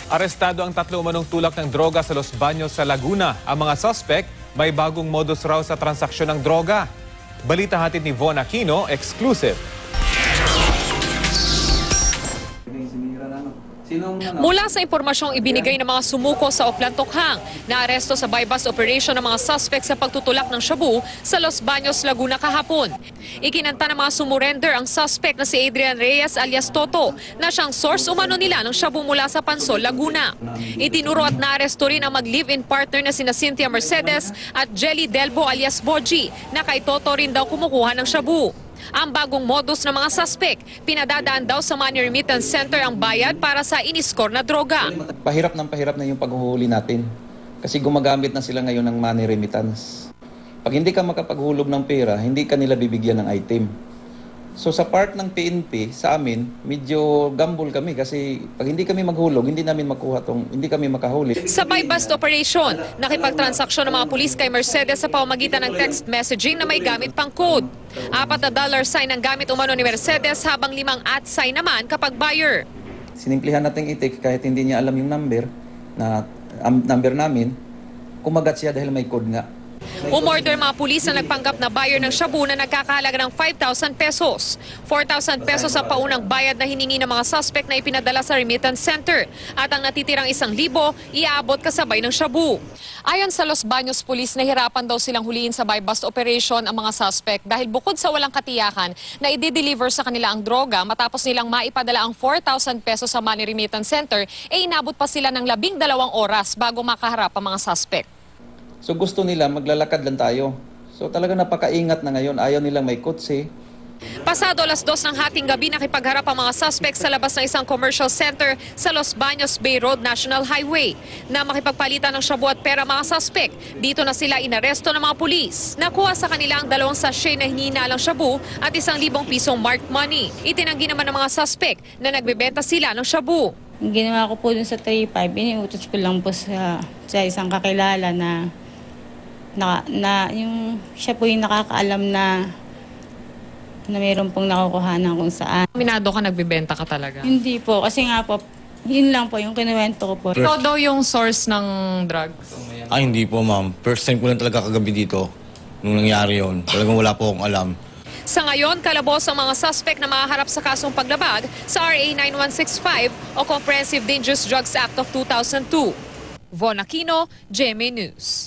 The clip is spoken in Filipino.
Arestado ang 3 umanong tulak ng droga sa Los Baños sa Laguna. Ang mga suspect may bagong modus raw sa transaksyon ng droga. Balita hatid ni Von Aquino, exclusive. Mula sa impormasyong ibinigay ng mga sumuko sa Oplan-Tokhang, naaresto sa buy-bust operation ng mga suspect sa pagtutulak ng shabu sa Los Baños, Laguna kahapon. Ikinanta ng mga sumurrender ang suspect na si Adrian Reyes alias Toto na siyang source umano nila ng shabu mula sa Pansol, Laguna. Itinuro at naaresto rin ang mag-live-in partner na sina Cynthia Mercedes at Jelly Delbo alias Boji na kay Toto rin daw kumukuha ng shabu. Ang bagong modus ng mga suspect, pinadadaan daw sa money remittance center ang bayad para sa iniskor na droga. Pahirap na yung paghuhuli natin kasi gumagamit na sila ngayon ng money remittance. Pag hindi ka makapaghulog ng pera, hindi ka nila bibigyan ng item. So sa part ng PNP, sa amin, medyo gamble kami kasi pag hindi kami maghulog, hindi namin makuha hindi kami makahuli. Sa buy-bust operation, nakipagtransaksyon ng mga pulis kay Mercedes sa pamamagitan ng text messaging na may gamit pang code. $4 sign ang gamit umano ni Mercedes habang 5 @ sign naman kapag buyer. Sinimplihan natin itik kahit hindi niya alam yung number namin, kumagat siya dahil may code nga. Umorder mga pulis na nagpanggap na buyer ng shabu na nagkakahalaga ng 5,000 pesos. 4,000 pesos ang paunang bayad na hiningi ng mga suspect na ipinadala sa remittance center. At ang natitirang 1,000, iaabot kasabay ng shabu. Ayon sa Los Baños Police, nahirapan daw silang huliin sa buy-bust operation ang mga suspect dahil bukod sa walang katiyakan na i-deliver sa kanila ang droga matapos nilang maipadala ang 4,000 pesos sa money remittance center, inabot pa sila ng 12 oras bago makaharap ang mga suspect. So gusto nila maglalakad lang tayo. So talaga napakaingat na ngayon. Ayaw nilang may kotse. Pasado 2:00 ng hating gabi, nakipagharap ang mga suspect sa labas ng isang commercial center sa Los Baños Bay Road National Highway. Na makipagpalitan ng shabu at pera mga suspect, dito na sila inaresto ng mga pulis. Nakuha sa kanila ang 2 sachet na hinihinalang shabu at 1,000 pisong marked money. Itinanggi naman ng mga suspect na nagbebenta sila ng shabu. Ang ginawa ko po dun sa 3-5, iniutos ko lang po sa isang kakilala na yung siya po yung nakakaalam na mayroon pong nakukuhanan kung saan. Minado ka, nagbibenta ka talaga? Hindi po, kasi nga po, yun lang po yung kinuwento ko po. Ikaw daw yung source ng drugs? Ay, hindi po, ma'am. First time ko lang talaga kagabi dito nung nangyari yun. Talagang wala po akong alam. Sa ngayon, kalabos ang mga suspect na mahaharap sa kasong paglabag sa RA 9165 o Comprehensive Dangerous Drugs Act of 2002. Von Aquino, GMA News.